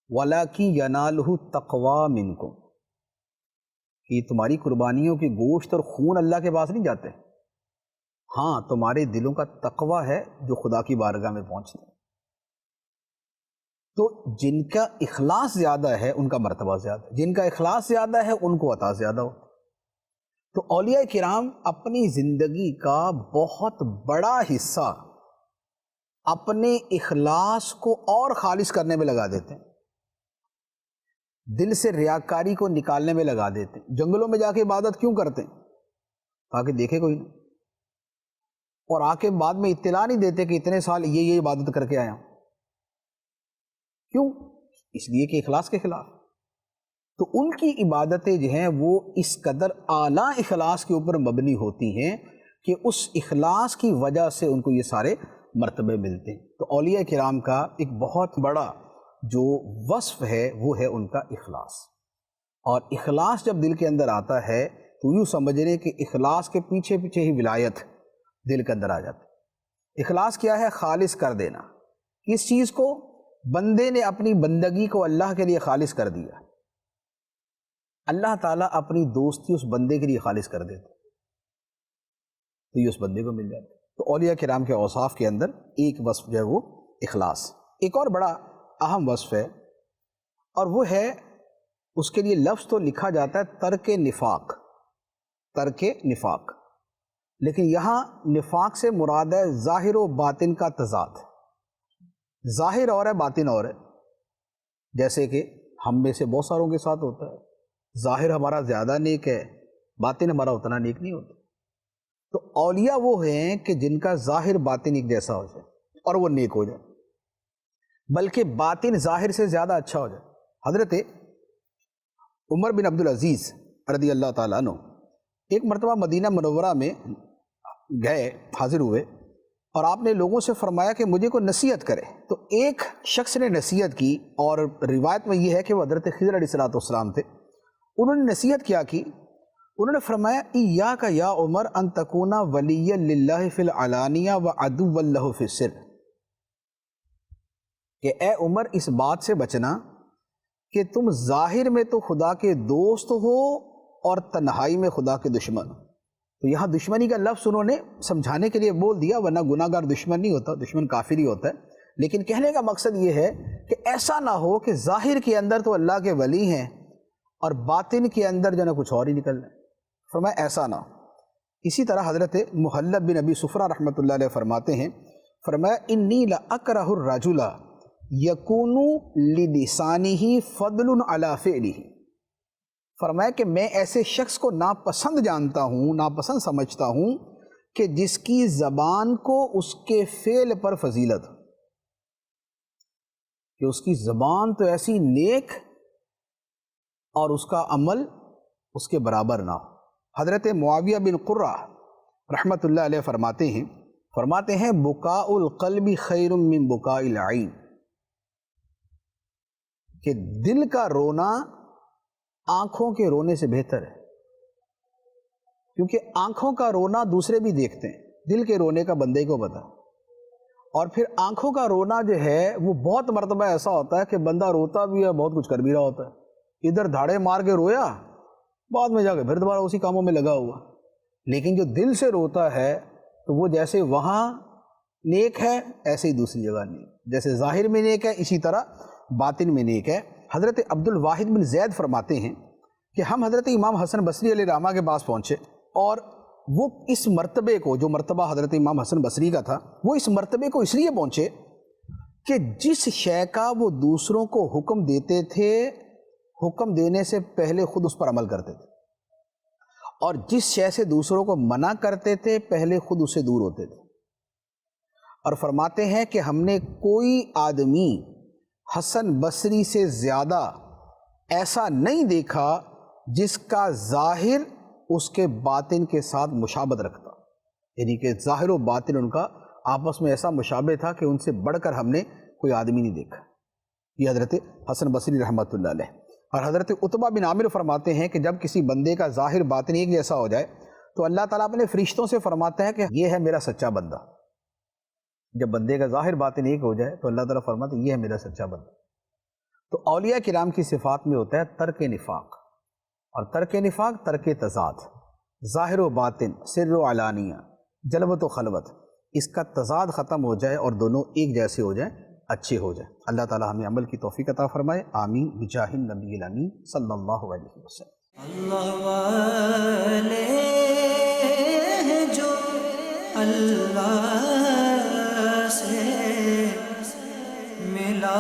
وَلَٰكِن يَنَالُهُ التَّقْوَىٰ مِنكُمْ. کہ تمہاری قربانیوں کے گوشت اور خون اللہ کے پاس نہیں جاتے، ہاں تمہارے دلوں کا تقویٰ ہے جو خدا کی بارگاہ میں پہنچتے ہیں. تو جن کا اخلاص زیادہ ہے ان کا مرتبہ زیادہ ہے، جن کا اخلاص زیادہ ہے ان کو عطا زیادہ ہو. تو اولیاء کرام اپنی زندگی کا بہت بڑا حصہ اپنے اخلاص کو اور خالص کرنے میں لگا دیتے ہیں، دل سے ریاکاری کو نکالنے میں لگا دیتے ہیں. جنگلوں میں جا کے عبادت کیوں کرتے ہیں؟ تاکہ دیکھے کوئی نہیں، اور آ کے بعد میں اطلاع نہیں دیتے کہ اتنے سال یہ عبادت کر کے آیا ہوں. کیوں؟ اس لیے کہ اخلاص کے خلاف. تو ان کی عبادتیں جو ہیں وہ اس قدر اعلیٰ اخلاص کے اوپر مبنی ہوتی ہیں کہ اس اخلاص کی وجہ سے ان کو یہ سارے مرتبے ملتے ہیں. تو اولیاء کرام کا ایک بہت بڑا جو وصف ہے وہ ہے ان کا اخلاص. اور اخلاص جب دل کے اندر آتا ہے تو یوں سمجھ لیں کہ اخلاص کے پیچھے پیچھے ہی ولایت دل کے اندر آ جاتی. اخلاص کیا ہے؟ خالص کر دینا. کس چیز کو؟ بندے نے اپنی بندگی کو اللہ کے لیے خالص کر دیا، اللہ تعالیٰ اپنی دوستی اس بندے کے لیے خالص کر دیتے تو یہ اس بندے کو مل جاتا۔ تو اولیاء کرام کے اوصاف کے اندر ایک وصف جو ہے وہ اخلاص، ایک اور بڑا اہم وصف ہے اور وہ ہے، اس کے لیے لفظ تو لکھا جاتا ہے ترک نفاق، ترک نفاق، لیکن یہاں نفاق سے مراد ہے ظاہر و باطن کا تضاد، ظاہر اور ہے باطن اور ہے، جیسے کہ ہم میں سے بہت ساروں کے ساتھ ہوتا ہے، ظاہر ہمارا زیادہ نیک ہے، باطن ہمارا اتنا نیک نہیں ہوتا۔ تو اولیاء وہ ہیں کہ جن کا ظاہر باطن ایک جیسا ہو جائے اور وہ نیک ہو جائے، بلکہ باطن ظاہر سے زیادہ اچھا ہو جائے۔ حضرت عمر بن عبدالعزیز رضی اللہ تعالیٰ عنہ ایک مرتبہ مدینہ منورہ میں گئے، حاضر ہوئے، اور آپ نے لوگوں سے فرمایا کہ مجھے کوئی نصیحت کرے۔ تو ایک شخص نے نصیحت کی، اور روایت میں یہ ہے کہ وہ حضرت خضر علیہ السلام تھے۔ انہوں نے نصیحت کیا کی، انہوں نے فرمایا ایاک یا عمر ان تکون ولیا للہ فی العلانیہ وعدوا لہ فی السر، کہ اے عمر اس بات سے بچنا کہ تم ظاہر میں تو خدا کے دوست ہو اور تنہائی میں خدا کے دشمن۔ تو یہاں دشمنی کا لفظ انہوں نے سمجھانے کے لیے بول دیا، ورنہ گناہ گار دشمن نہیں ہوتا، دشمن کافر ہی ہوتا ہے، لیکن کہنے کا مقصد یہ ہے کہ ایسا نہ ہو کہ ظاہر کے اندر تو اللہ کے ولی ہیں اور باطن کے اندر جو ہے کچھ اور ہی نکل رہا ہے۔ فرمایا ایسا نہ ہو۔ اسی طرح حضرت محلب بن ابی صفرہ رحمۃ اللہ علیہ فرماتے ہیں، فرمایا انی لاکرہ الرجل یکون للسانہ فضل علی فعلہ، فرمایا کہ میں ایسے شخص کو ناپسند جانتا ہوں، ناپسند سمجھتا ہوں کہ جس کی زبان کو اس کے فعل پر فضیلت ہو، کہ اس کی زبان تو ایسی نیک اور اس کا عمل اس کے برابر نہ ہو۔ حضرت معاویہ بن قرہ رحمۃ اللہ علیہ فرماتے ہیں بکاء القلب خیر من بکاء العین، کہ دل کا رونا آنکھوں کے رونے سے بہتر ہے، کیونکہ آنکھوں کا رونا دوسرے بھی دیکھتے ہیں، دل کے رونے کا بندے کو پتہ، اور پھر آنکھوں کا رونا جو ہے وہ بہت مرتبہ ایسا ہوتا ہے کہ بندہ روتا بھی ہے، بہت کچھ کر بھی رہا ہوتا ہے، ادھر دھاڑے مار کے رویا، بعد میں جا کے پھر دوبارہ اسی کاموں میں لگا ہوا، لیکن جو دل سے روتا ہے تو وہ جیسے وہاں نیک ہے ایسے ہی دوسری جگہ نیک، جیسے ظاہر میں نیک ہے اسی طرح باطن میں نیک ہے۔ حضرت عبد الواحد بن زید فرماتے ہیں کہ ہم حضرت امام حسن بصری علیہ رحمہ کے پاس پہنچے، اور وہ اس مرتبے کو، جو مرتبہ حضرت امام حسن بصری کا تھا، وہ اس مرتبے کو اس لیے پہنچے کہ جس شے کا وہ دوسروں کو حکم دیتے تھے، حکم دینے سے پہلے خود اس پر عمل کرتے تھے، اور جس شے سے دوسروں کو منع کرتے تھے پہلے خود اس سے دور ہوتے تھے۔ اور فرماتے ہیں کہ ہم نے کوئی آدمی حسن بصری سے زیادہ ایسا نہیں دیکھا جس کا ظاہر اس کے باطن کے ساتھ مشابہت رکھتا، یعنی کہ ظاہر و باطن ان کا آپس میں ایسا مشابہ تھا کہ ان سے بڑھ کر ہم نے کوئی آدمی نہیں دیکھا۔ یہ حضرت حسن بصری رحمۃ اللہ علیہ۔ اور حضرت عتبہ بن عامر فرماتے ہیں کہ جب کسی بندے کا ظاہر باطن ایک جیسا ہو جائے تو اللہ تعالیٰ اپنے فرشتوں سے فرماتا ہے کہ یہ ہے میرا سچا بندہ۔ جب بندے کا ظاہر باطن ایک ہو جائے تو اللہ تعالیٰ فرماتا ہے یہ ہے میرا سچا بندہ۔ تو اولیاء کرام کی صفات میں ہوتا ہے ترک نفاق، اور ترک نفاق ترک تضاد، ظاہر و باطن، سر و علانیہ، جلوت و خلوت، اس کا تضاد ختم ہو جائے اور دونوں ایک جیسے ہو جائیں، اچھے ہو جائیں۔ اللہ تعالیٰ ہمیں عمل کی توفیق عطا فرمائے، آمین بجاہ النبی الامین صلی اللہ علیہ وسلم۔ اللہ والے ہیں جو اللہ سے ملا